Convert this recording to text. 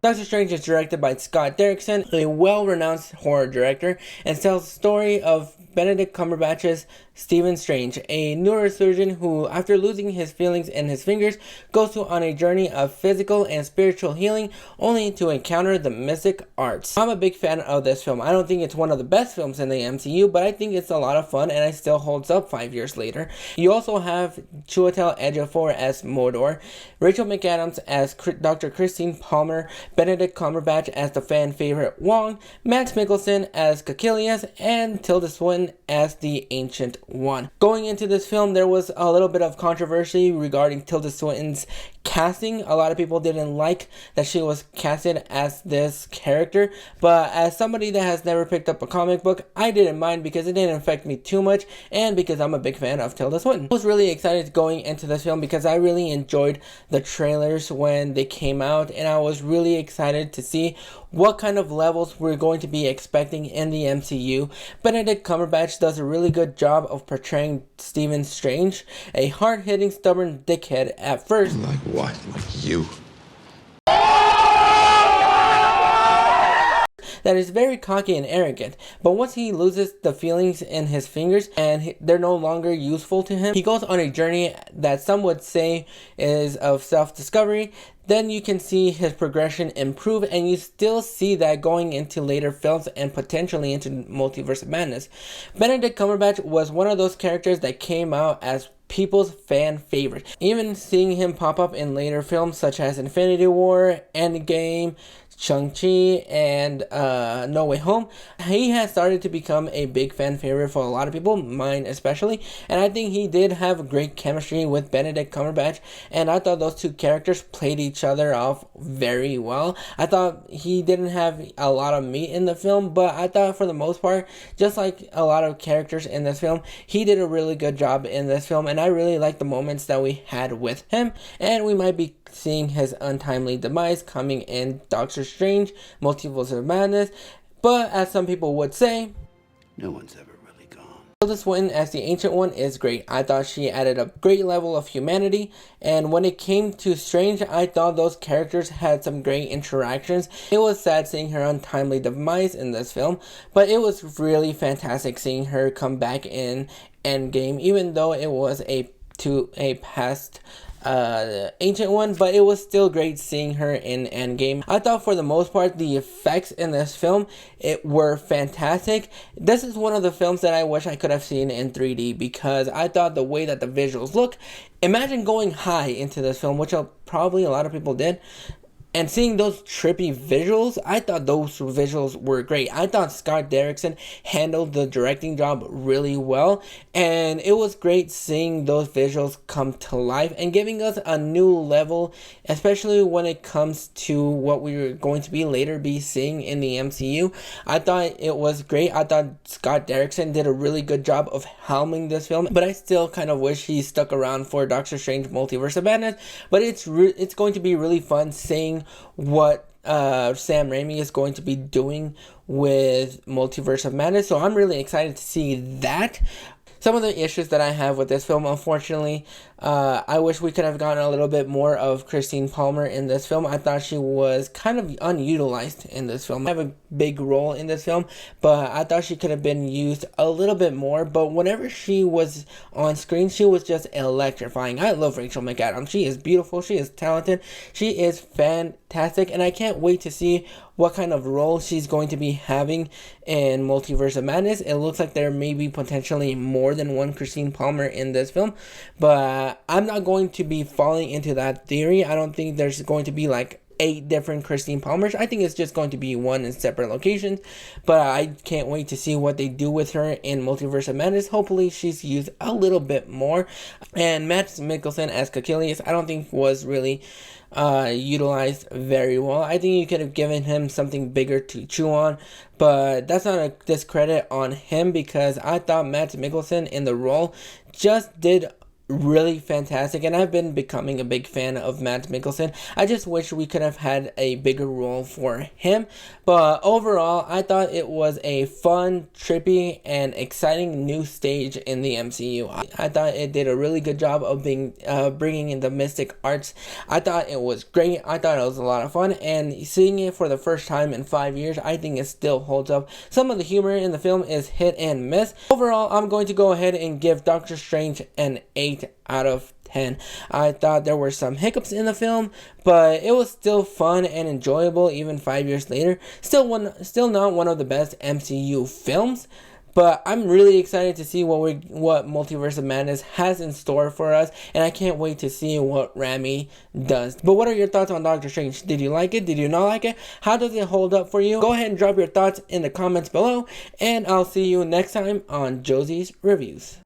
Doctor Strange is directed by Scott Derrickson, a well-renowned horror director, and tells the story of Benedict Cumberbatch's Stephen Strange, a neurosurgeon who, after losing his feelings in his fingers, goes on a journey of physical and spiritual healing, only to encounter the mystic arts. I'm a big fan of this film. I don't think it's one of the best films in the MCU, but I think it's a lot of fun and it still holds up 5 years later. You also have Chiwetel Ejiofor as Modor, Rachel McAdams as Dr. Christine Palmer, Benedict Cumberbatch as the fan favorite Wong, Mads Mikkelsen as Caecilius, and Tilda Swinton as the Ancient One. Going into this film, there was a little bit of controversy regarding Tilda Swinton's casting. A lot of people didn't like that she was casted as this character, but as somebody that has never picked up a comic book, I didn't mind because it didn't affect me too much, and because I'm a big fan of Tilda Swinton. I was really excited going into this film because I really enjoyed the trailers when they came out, and I was really excited to see what kind of levels we're going to be expecting in the MCU. Benedict Cumberbatch does a really good job of portraying Stephen Strange, a hard-hitting, stubborn dickhead at first. Like what? Like you? That is very cocky and arrogant, but once he loses the feelings in his fingers and they're no longer useful to him, he goes on a journey that some would say is of self-discovery. Then you can see his progression improve, and you still see that going into later films and potentially into Multiverse of Madness. Benedict Cumberbatch was one of those characters that came out as people's fan favorite. Even seeing him pop up in later films such as Infinity War, Endgame, Shang-Chi, and No Way Home, he has started to become a big fan favorite for a lot of people, mine especially, and I think he did have great chemistry with Benedict Cumberbatch, and I thought those two characters played each other off very well. I thought he didn't have a lot of meat in the film, but I thought for the most part, just like a lot of characters in this film, he did a really good job in this film, and I really liked the moments that we had with him, and we might be seeing his untimely demise coming in Doctor Strange, Multiverse of Madness, but as some people would say, no one's ever really gone. Tilda Swinton as the Ancient One is great. I thought she added a great level of humanity, and when it came to Strange, I thought those characters had some great interactions. It was sad seeing her untimely demise in this film, but it was really fantastic seeing her come back in Endgame, even though it was a past Ancient One, but it was still great seeing her in Endgame. I thought for the most part the effects in this film were fantastic. This is one of the films that I wish I could have seen in 3D because I thought the way that the visuals look, imagine going high into this film, which probably a lot of people did, and seeing those trippy visuals. I thought those visuals were great. I thought Scott Derrickson handled the directing job really well, and it was great seeing those visuals come to life and giving us a new level, especially when it comes to what we're going to be later be seeing in the MCU. I thought it was great. I thought Scott Derrickson did a really good job of helming this film, but I still kind of wish he stuck around for Doctor Strange Multiverse of Madness. But it's going to be really fun seeing what Sam Raimi is going to be doing with Multiverse of Madness, so I'm really excited to see that. Some of the issues that I have with this film, unfortunately, I wish we could have gotten a little bit more of Christine Palmer in this film. I thought she was kind of unutilized in this film. I have a big role in this film, but I thought she could have been used a little bit more. But whenever she was on screen, she was just electrifying. I love Rachel McAdams. She is beautiful. She is talented. She is fantastic, and I can't wait to see what kind of role she's going to be having in Multiverse of Madness. It looks like there may be potentially more than one Christine Palmer in this film, but I'm not going to be falling into that theory. I don't think there's going to be like 8 different Christine Palmers. I think it's just going to be one in separate locations, but I can't wait to see what they do with her in Multiverse of Madness. Hopefully she's used a little bit more. And Mads Mikkelsen as Caecilius, I don't think was really utilized very well. I think you could have given him something bigger to chew on, but that's not a discredit on him because I thought Mads Mikkelsen in the role just did really fantastic, and I've been becoming a big fan of Matt Mikkelsen. I just wish we could have had a bigger role for him, but overall I thought it was a fun, trippy, and exciting new stage in the MCU. I thought it did a really good job of being bringing in the mystic arts. I thought it was great. I thought it was a lot of fun, and seeing it for the first time in 5 years, I think it still holds up. Some of the humor in the film is hit and miss. Overall, I'm going to go ahead and give Doctor Strange an 8 out of 10. I thought there were some hiccups in the film, but it was still fun and enjoyable even 5 years later. Still not one of the best MCU films, but I'm really excited to see what Multiverse of Madness has in store for us, and I can't wait to see what Rami does. But what are your thoughts on Doctor Strange? Did you like it? Did you not like it? How does it hold up for you? Go ahead and drop your thoughts in the comments below, and I'll see you next time on Josie's Reviews.